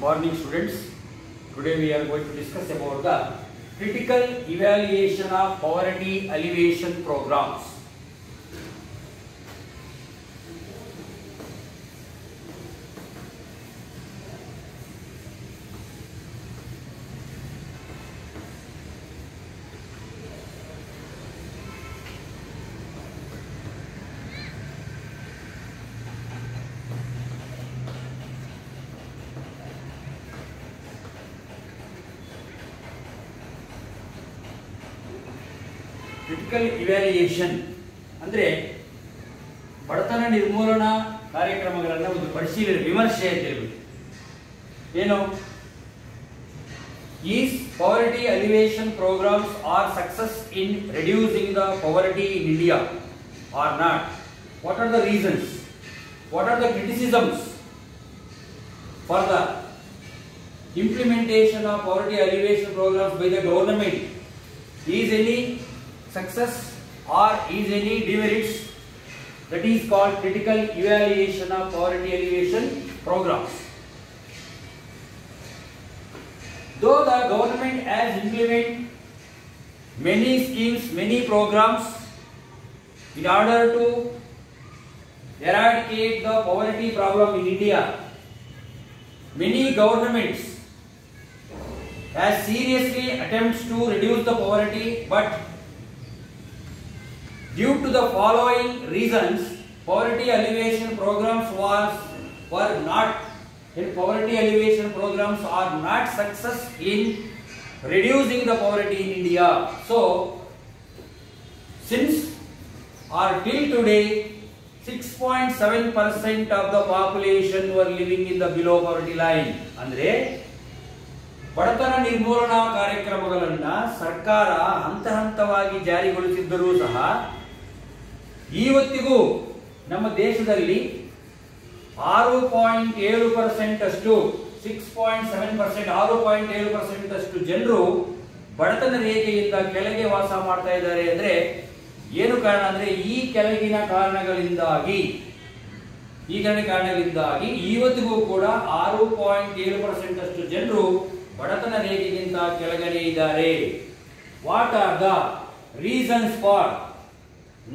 Morning students, today we are going to discuss about the critical evaluation of poverty alleviation programs. Critical evaluation ಅಂದರೆ ಬಡತನ ನಿರ್ಮೂಲನಾ ಕಾರ್ಯಕ್ರಮಗಳನ್ನು ಒಂದು ಪರಿಶೀಲನೆ ವಿಮರ್ಶೆ ಅಂತ ಹೇಳ್ಬಿಟ್ಟು ಏನು is poverty alleviation programmes are success in reducing the poverty in India are not, what are the reasons, what are the criticisms for the implementation of poverty alleviation programs by the government, is any success or is any demerits? That is called critical evaluation of poverty alleviation programs. Though the government has implemented many schemes, many programs in order to eradicate the poverty problem in India, many governments has seriously attempts to reduce the poverty, but due to the following reasons, poverty alleviation programs are not success in reducing the poverty in India. So, since or till today, 6.7% of the population were living in the below poverty line. ಅಂದ್ರೆ ಬಡತನ ನಿರ್ಮೂಲನಾ ಕಾರ್ಯಕ್ರಮಗಳನ್ನ ಸರ್ಕಾರ ಹಂತ ಹಂತವಾಗಿ ಜಾರಿಗೊಳಿಸಿದ್ದರೂ ಸಹ ಇವತ್ತಿಗೂ ನಮ್ಮ ದೇಶದಲ್ಲಿ 6.7% ಅಷ್ಟು 6.7% 6.7% ಅಷ್ಟು ಜನರು ಬಡತನ ರೇಖೆಯಿಂದ ಕೆಳಗೆ ವಾಸ ಮಾಡ್ತಾ ಇದ್ದಾರೆ. ಅಂದ್ರೆ ಏನು ಕಾರಣ ಅಂದ್ರೆ ಈ ಕೆಳಗಿನ ಕಾರಣಗಳಿಂದಾಗಿ ಇವತ್ತಿಗೂ ಕೂಡ 6.7% ಅಷ್ಟು ಜನರು ಬಡತನ ರೇಖೆಗಿಂತ ಕೆಳಗಡೆ ಇದ್ದಾರೆ. What are the reasons for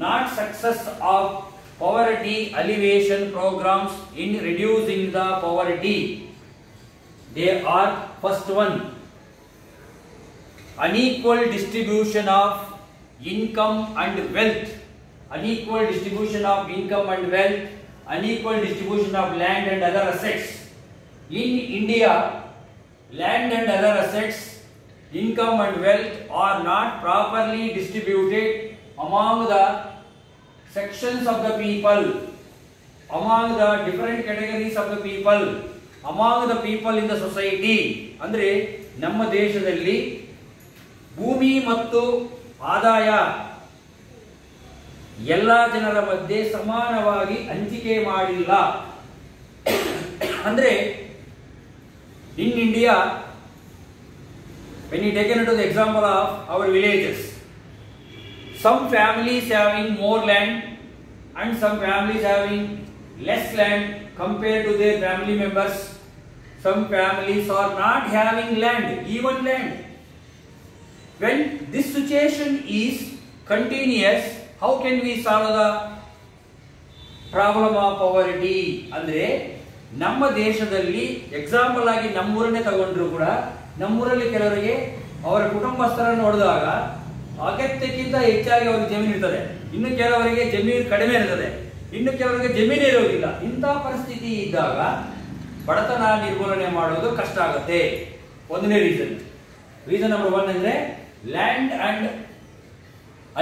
not success of poverty alleviation programmes in reducing the poverty? They are first one, unequal distribution of income and wealth, unequal distribution of income and wealth, unequal distribution of land and other assets. In India, land and other assets, income and wealth are not properly distributed among the sections of the people, among the different categories of the people, among the people in the society. ಅಂದ್ರೆ ನಮ್ಮ ದೇಶದಲ್ಲಿ ಭೂಮಿ ಮತ್ತು ಆದಾಯ ಎಲ್ಲ ಜನರ ಮಧ್ಯೆ ಸಮಾನವಾಗಿ ಹಂಚಿಕೆ ಮಾಡಿಲ್ಲ. ಅಂದ್ರೆ in India, when you take into the example of our villages, some families having more land and some families having less land compared to their family members. Some families are not having land, even land. When this situation is continuous, how can we solve the problem of poverty? ಅಂದ್ರೆ ನಮ್ಮ ದೇಶದಲ್ಲಿ example ಆಗಿ ನಮ್ಮೂರನ್ನೇ ತಗೊಂಡ್ರು ಕೂಡ ನಮ್ಮೂರಲ್ಲಿ ಕೆಲವರಿಗೆ ಅವರ ಕುಟುಂಬಸ್ಥರನ್ನು ನೋಡಿದಾಗ ಅಗತ್ಯಕ್ಕಿಂತ ಹೆಚ್ಚಾಗಿ ಅವರಿಗೆ ಜಮೀನು ಇರ್ತದೆ, ಇನ್ನು ಕೆಲವರಿಗೆ ಜಮೀನು ಕಡಿಮೆ ಇರ್ತದೆ, ಇನ್ನು ಕೆಲವರಿಗೆ ಜಮೀನೇ ಇರೋದಿಲ್ಲ. ಇಂಥ ಪರಿಸ್ಥಿತಿ ಇದ್ದಾಗ ಬಡತನ ನಿರ್ಮೂಲನೆ ಮಾಡೋದು ಕಷ್ಟ ಆಗುತ್ತೆ. ಒಂದನೇ ರೀಸನ್ ನಂಬರ್ 1 ಅಂದ್ರೆ land and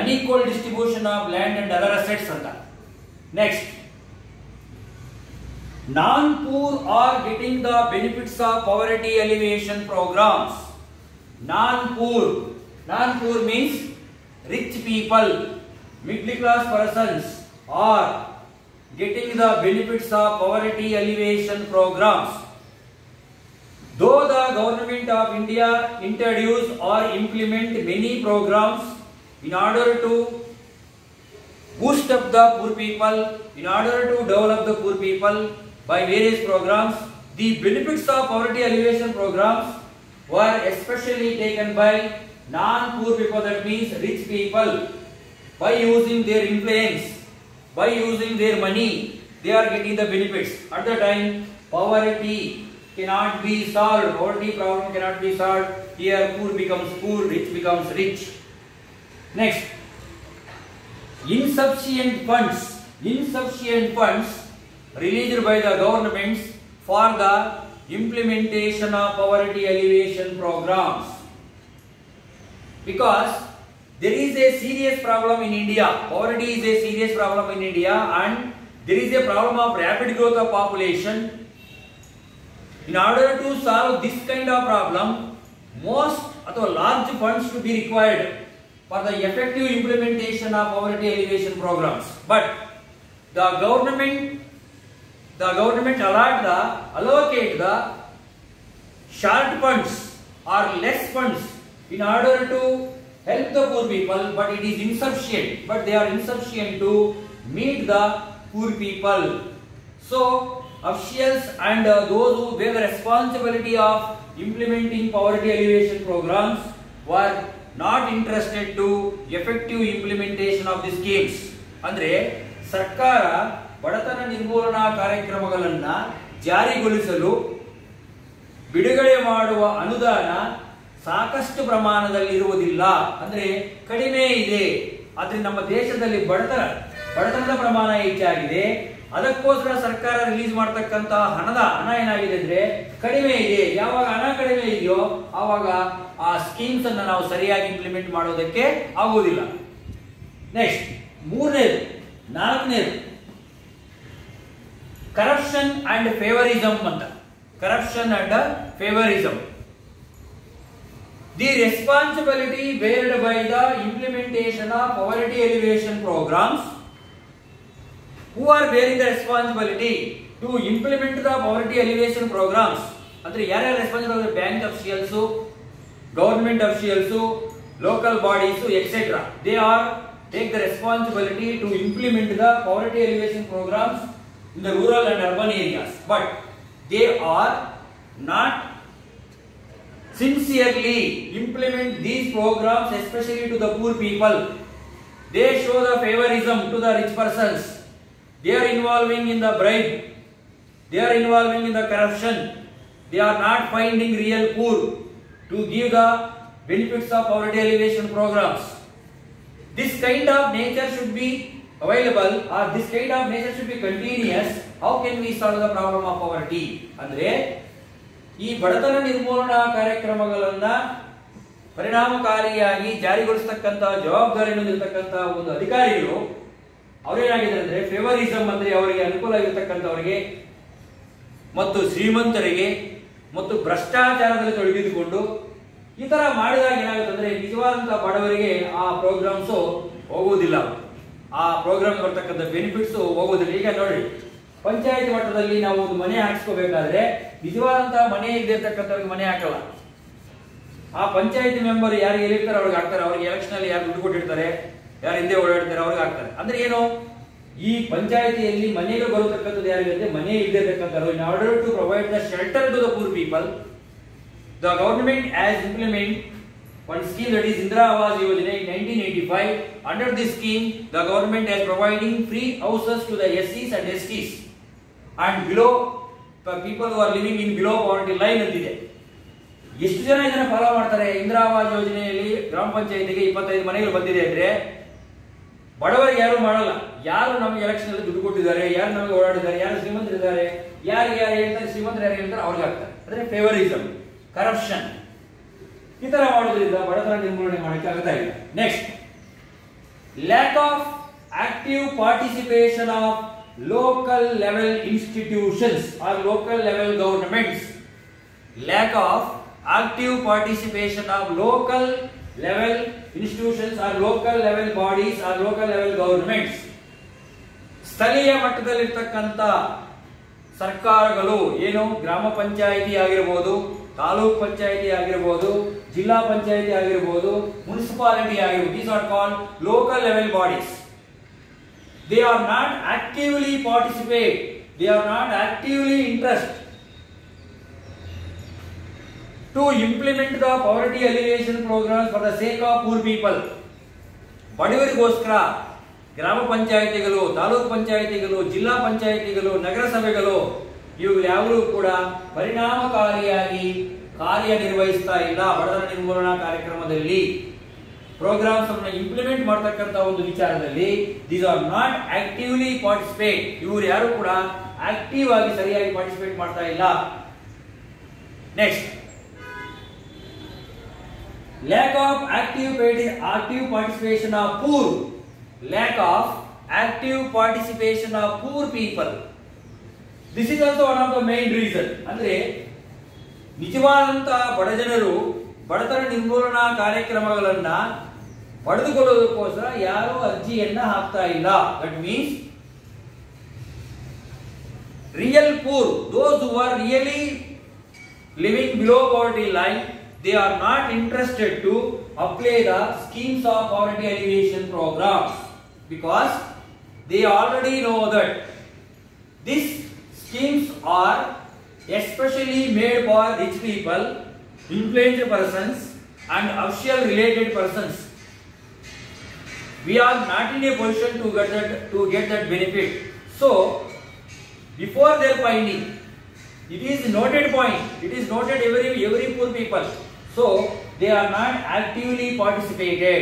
unequal distribution of land and other assets ಅಂತ. Next, non-poor are getting the benefits of poverty alleviation programs. Non-poor means rich people, middle class persons are getting the benefits of poverty alleviation programs. Though the government of India introduce or implement many programs in order to boost up the poor people, in order to develop the poor people by various programs, The benefits of poverty alleviation programs were especially taken by non-poor people, that means rich people. By using their influence, by using their money, they are getting the benefits. At the time, poverty cannot be solved. Poverty problem cannot be solved. Here, poor becomes poor, rich becomes rich. Next, insufficient funds released by the governments for the implementation of poverty alleviation programs. Because there is a serious problem in India. Poverty is a serious problem in India, and there is a problem of rapid growth of population. In order to solve this kind of problem, most or large funds to be required for the effective implementation of poverty alleviation programs. But the government allocate the short funds or less funds in order to help the poor people, but it is insufficient. But they are insufficient to meet the poor people. So officials and those who bear the responsibility of implementing poverty alleviation programs were not interested to effective implementation of the schemes. ಅಂದ್ರೆ ಸರ್ಕಾರ ಬಡತನ ನಿರ್ಮೂಲನಾ ಕಾರ್ಯಕ್ರಮಗಳನ್ನು ಜಾರಿಗೊಳಿಸಲು ಬಿಡುಗಡೆ ಮಾಡುವ ಅನುದಾನ ಸಾಕಷ್ಟು ಪ್ರಮಾಣದಲ್ಲಿ ಇರುವುದಿಲ್ಲ, ಅಂದ್ರೆ ಕಡಿಮೆ ಇದೆ. ಆದ್ರೆ ನಮ್ಮ ದೇಶದಲ್ಲಿ ಬಡತನದ ಪ್ರಮಾಣ ಹೆಚ್ಚಾಗಿದೆ. ಅದಕ್ಕೋಸ್ಕರ ಸರ್ಕಾರ ರಿಲೀಸ್ ಮಾಡತಕ್ಕಂತ ಹಣ ಏನಾಗಿದೆ ಅಂದ್ರೆ ಕಡಿಮೆ ಇದೆ. ಯಾವಾಗ ಹಣ ಕಡಿಮೆ ಇದೆಯೋ ಆವಾಗ ಆ ಸ್ಕೀಮ್ಸ್ ಅನ್ನು ನಾವು ಸರಿಯಾಗಿ ಇಂಪ್ಲಿಮೆಂಟ್ ಮಾಡೋದಕ್ಕೆ ಆಗುವುದಿಲ್ಲ. ನೆಕ್ಸ್ಟ್, ನಾಲ್ಕನೇದು ಕರಪ್ಷನ್ ಅಂಡ್ ಫೇವರಿಸಂ ಅಂತ. Corruption and favouritism. The responsibility beared by the implementation of poverty alleviation programs, who are bearing the responsibility to implement the poverty alleviation programs, andre yaryar responsible? Bank officials, government officials, local bodies, etc. They are take the responsibility to implement the poverty alleviation programs in the rural and urban areas, but they are not sincerely implement these programs, especially to the poor people. They show the favorism to the rich persons. They are involving in the bribe. They are involving in the corruption. They are not finding real poor to give the benefits of poverty alleviation programs. This kind of nature should be available, or this kind of nature should be continuous. How can we solve the problem of poverty? Andre ಈ ಬಡತನ ನಿರ್ಮೂಲನಾ ಕಾರ್ಯಕ್ರಮಗಳನ್ನ ಪರಿಣಾಮಕಾರಿಯಾಗಿ ಜಾರಿಗೊಳಿಸತಕ್ಕಂತ ಜವಾಬ್ದಾರಿಯನ್ನು ಹೊಂದಿರತಕ್ಕಂತ ಒಂದು ಅಧಿಕಾರಿಗಳು ಅವರೇನಾಗಿದ್ದಾರೆ ಅಂದ್ರೆ ಫೇವರಿಸಂ ಅಂದ್ರೆ ಅವರಿಗೆ ಅನುಕೂಲ ಆಗಿರತಕ್ಕಂತವರಿಗೆ ಮತ್ತು ಶ್ರೀಮಂತರಿಗೆ ಮತ್ತು ಭ್ರಷ್ಟಾಚಾರದಲ್ಲಿ ತೊಡಗಿಸಿಕೊಂಡು ಈ ತರ ಮಾಡಿದಾಗ ಏನಾಗುತ್ತೆ ಅಂದ್ರೆ ನಿಜವಾದಂತಹ ಬಡವರಿಗೆ ಆ ಪ್ರೋಗ್ರಾಮ್ಸ್ ಹೋಗುವುದಿಲ್ಲ, ಆ ಪ್ರೋಗ್ರಾಮ್ ಬರ್ತಕ್ಕಂಥ ಬೆನಿಫಿಟ್ಸ್ ಹೋಗುವುದಿಲ್ಲ. ಈಗ ನೋಡಿ, ಪಂಚಾಯತ್ ಮಟ್ಟದಲ್ಲಿ ನಾವು ಒಂದು ಮನೆ ಹಾಕಿಸ್ಕೋಬೇಕಾದ್ರೆ ನಿಜವಾದಂತಹ ಮನೆ ಇದ್ದಿರ್ತಕ್ಕಂಥವ್ರಿಗೆ ಮನೆ ಹಾಕಲ್ಲ. ಆ ಪಂಚಾಯತ್ ಮೆಂಬರ್ ಯಾರು ಎಲ್ಲಿರ್ತಾರೆ ಅವ್ರಿಗೆ ಹಾಕ್ತಾರೆ. ಅವ್ರಿಗೆ ಎಲೆಕ್ಷನ್ ಅಲ್ಲಿ ಯಾರು ದುಡ್ಡು ಕೊಟ್ಟಿರ್ತಾರೆ, ಯಾರು ಹಿಂದೆ ಓಡಾಡ್ತಾರೆ ಅವ್ರಿಗೆ ಹಾಕ್ತಾರೆ. ಅಂದ್ರೆ ಏನು, ಈ ಪಂಚಾಯತಿಯಲ್ಲಿ ಮನೆಗೆ ಬರತಕ್ಕಂಥದ್ದು ಯಾರಿಗಿದೆ, ಮನೆ ಇದ್ದಿರ್ತಕ್ಕಂಥವ್ರು. In order to provide the shelter to the poor people, the government has implement one scheme, that is Indira Awas Yojana in 1985. Under this scheme, the government is providing free houses to the SCs and STs and below people who are living in below poverty line ಅಂತಿದೆ. ಎಷ್ಟು ಜನ ಇದನ್ನ follow ಮಾಡ್ತಾರೆ? ಇಂದಿರಾ ಆವಾಸ್ ಯೋಜನೆಯಲ್ಲಿ ಗ್ರಾಮ ಪಂಚಾಯತಿಗೆ 25 ಮನೆಗಳು ಬಂದಿದೆ ಅಂದ್ರೆ ಬಡವರಿಗೆ ಯಾರು ಮಾಡಲ್ಲ. ಯಾರು ನಮಗೆ ಎಲೆಕ್ಷನ್ ಅಲ್ಲಿ ದುಡ್ಡು ಕೊಟ್ಟಿದ್ದಾರೆ, ಯಾರು ನಮಗೆ ಓಡಾಡಿದ್ದಾರೆ, ಯಾರು ಶ್ರೀಮಂತರಿದ್ದಾರೆ, ಯಾರು ಹೇಳ್ತಾರೆ, ಶ್ರೀಮಂತರು ಯಾರು ಹೇಳ್ತಾರೆ ಅವ್ರಿಗೆ ಆಗ್ತಾರೆ. ಅಂದ್ರೆ ಫೇವರಿಸಂ, ಕರಪ್ಷನ್, ಈ ತರ ಮಾಡೋದ್ರಿಂದ ಬಡತನ ನಿರ್ಮೂಲನೆ ಮಾಡಕ್ಕೆ ಆಗ್ತಾ ಇಲ್ಲ. Next, lack of active participation of local level institutions or local level governments. Lack of active participation of local level institutions or local level bodies or local level governments. ಸ್ಥಳೀಯ ಮಟ್ಟದಲ್ಲಿರ್ತಕ್ಕಂಥ ಸರ್ಕಾರಗಳು, ಏನು ಗ್ರಾಮ ಪಂಚಾಯಿತಿ ಆಗಿರಬಹುದು, ತಾಲೂಕ್ ಪಂಚಾಯಿತಿ ಆಗಿರಬಹುದು, ಜಿಲ್ಲಾ ಪಂಚಾಯಿತಿ ಆಗಿರಬಹುದು, ಮುನ್ಸಿಪಾಲಿಟಿ ಆಗಿರಬಹುದು, these are called local level bodies. They are not actively participate, they are not actively to implement the poverty alleviation programs for the sake of poor people. ಬಡವರಿಗೋಸ್ಕರ ಗ್ರಾಮ ಪಂಚಾಯಿತಿಗಳು, ತಾಲೂಕು ಪಂಚಾಯಿತಿಗಳು, ಜಿಲ್ಲಾ ಪಂಚಾಯಿತಿಗಳು, ನಗರಸಭೆಗಳು ಇವುಗಳ್ಯಾವೂ ಕೂಡ ಪರಿಣಾಮಕಾರಿಯಾಗಿ ಕಾರ್ಯನಿರ್ವಹಿಸ್ತಾ ಇಲ್ಲ. ಬಡತನ ನಿರ್ಮೂಲನಾ ಕಾರ್ಯಕ್ರಮದಲ್ಲಿ ಪ್ರೋಗ್ರಾಮ್ಸ್ ಅನ್ನು ಇಂಪ್ಲಿಮೆಂಟ್ ಮಾಡತಕ್ಕಂತ ಒಂದು ವಿಚಾರದಲ್ಲಿ these are not actively participate. ಇವರು ಯಾರು ಕೂಡ ಆಕ್ಟಿವ್ ಆಗಿ ಸರಿಯಾಗಿ ಪಾರ್ಟಿಸಿಪೇಟ್ ಮಾಡ್ತಾ ಇಲ್ಲ. Next, lack of active participation of poor. Lack of active participation of poor people. This is also one of the main reason. ಅಂದ್ರೆ ನಿಜವಾದಂತಹ ಬಡಜನರು ಬಡತನ ನಿರ್ಮೂಲನಾ ಕಾರ್ಯಕ್ರಮಗಳನ್ನ ಪಡೆದುಕೊಳ್ಳೋದಕ್ಕೋಸ್ಕರ ಯಾರು ಅರ್ಜಿಯನ್ನ ಹಾಕ್ತಾ ಇಲ್ಲ. That means real poor, those who are really living below poverty line, they are not interested to apply the schemes of poverty alleviation programs because they already know that these schemes are especially made for rich people, influential persons and official related persons. We are not in a position to get that benefit. So before their finding, it is noted point, it is noted every poor people. So they are not actively participated.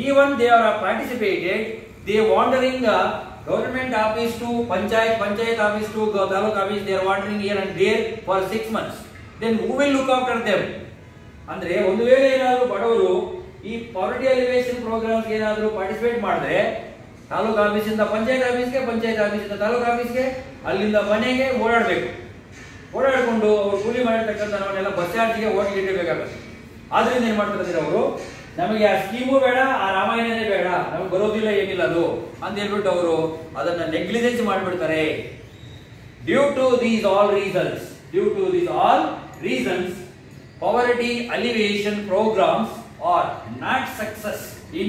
Even they are participated, they wandering government office to panchayat office to taluk office, they are wandering here and there for 6 months. Then who will look after them? ಅಂದ್ರೆ ಒಂದು ವೇಳೆ ಏನಾದರೂ ಬಡವರು ಈ poverty alleviation programmes ಏನಾದರೂ participate ಮಾಡಿದ್ರೆ ತಾಲೂಕು ಆಫೀಸಿಂದ ಪಂಚಾಯತ್ ಆಫೀಸ್ಗೆ, ಪಂಚಾಯತ್ ಆಫೀಸಿಂದ ತಾಲೂಕು ಆಫೀಸ್ಗೆ, ಅಲ್ಲಿಂದ ಮನೆಗೆ ಓಡಾಡಬೇಕು. ಓಡಾಡಿಕೊಂಡು ಅವರು ಕೂಲಿ ಮಾಡಿರ್ತಕ್ಕಂಥ ನಾವನ್ನೆಲ್ಲ ಬಸ್ ಚಾರ್ಜಿಗೆ ಹೋಟೆಲ್ ಇಡಬೇಕಾಗುತ್ತೆ. ಆದ್ರಿಂದ ಏನ್ ಮಾಡ್ತಾರೆ ಅವರು, ನಮಗೆ ಆ ಸ್ಕೀಮು ಬೇಡ, ಆ ರಾಮಾಯಣನೇ ಬೇಡ, ನಮಗೆ ಬರೋದಿಲ್ಲ, ಏನಿಲ್ಲ ಅದು ಅಂತ ಹೇಳ್ಬಿಟ್ಟು ಅವರು ಅದನ್ನ ನೆಗ್ಲಿಜೆನ್ಸ್ ಮಾಡಿಬಿಡ್ತಾರೆ. Due to these all reasons poverty alleviation programs are not success in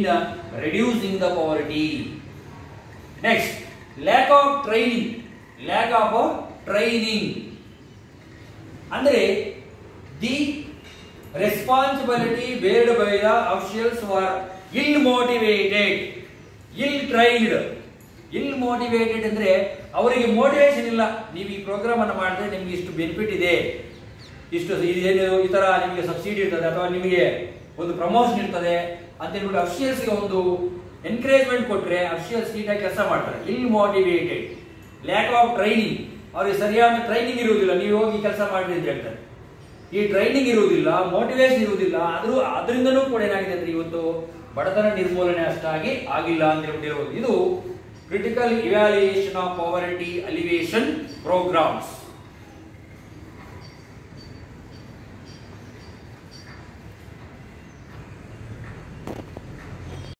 reducing the poverty. Next, lack of training. ಅಂದ್ರೆ the responsibility beared by the officials who are ill motivated ಅಂದ್ರೆ ಅವರಿಗೆ ಮೋಟಿವೇಶನ್ ಇಲ್ಲ. ನೀವು ಈ program ಅನ್ನು ಮಾಡಿದ್ರೆ ನಿಮ್ಗೆ ಇಷ್ಟು ಬೆನಿಫಿಟ್ ಇದೆ, ಇಷ್ಟು ಈ ತರ ನಿಮಗೆ ಸಬ್ಸಿಡಿ ಇರ್ತದೆ ಅಥವಾ ನಿಮಗೆ ಒಂದು ಪ್ರಮೋಷನ್ ಇರ್ತದೆ ಅಂತ ಹೇಳ್ಬಿಟ್ಟು ಅಫಿಷಿಯಲ್ಸ್ಗೆ ಒಂದು ಎನ್ಕರೇಜ್ಮೆಂಟ್ ಕೊಟ್ರೆ ಅಫಿಷಿಯಲ್ಸ್ ನೀಟಾಗಿ ಕೆಲಸ ಮಾಡ್ತಾರೆ. ಇಲ್ ಮೋಟಿವೇಟೆಡ್, ಲ್ಯಾಕ್ ಆಫ್ ಟ್ರೈನಿಂಗ್, ಅವ್ರಿಗೆ ಸರಿಯಾದ ಟ್ರೈನಿಂಗ್ ಇರುವುದಿಲ್ಲ. ನೀವು ಹೋಗಿ ಕೆಲಸ ಮಾಡ್ರಿ ಅಂತ ಹೇಳ್ತಾರೆ. ಈ ಟ್ರೈನಿಂಗ್ ಇರುವುದಿಲ್ಲ, ಮೋಟಿವೇಶನ್ ಇರುವುದಿಲ್ಲ. ಅದರಿಂದನೂ ಕೂಡ ಏನಾಗಿದೆ ಅಂದ್ರೆ ಇವತ್ತು ಬಡತನ ನಿರ್ಮೂಲನೆ ಅಷ್ಟಾಗಿ ಆಗಿಲ್ಲ ಅಂತ ಹೇಳ್ಬಿಟ್ಟು ಇದು critical evaluation of poverty alleviation programmes.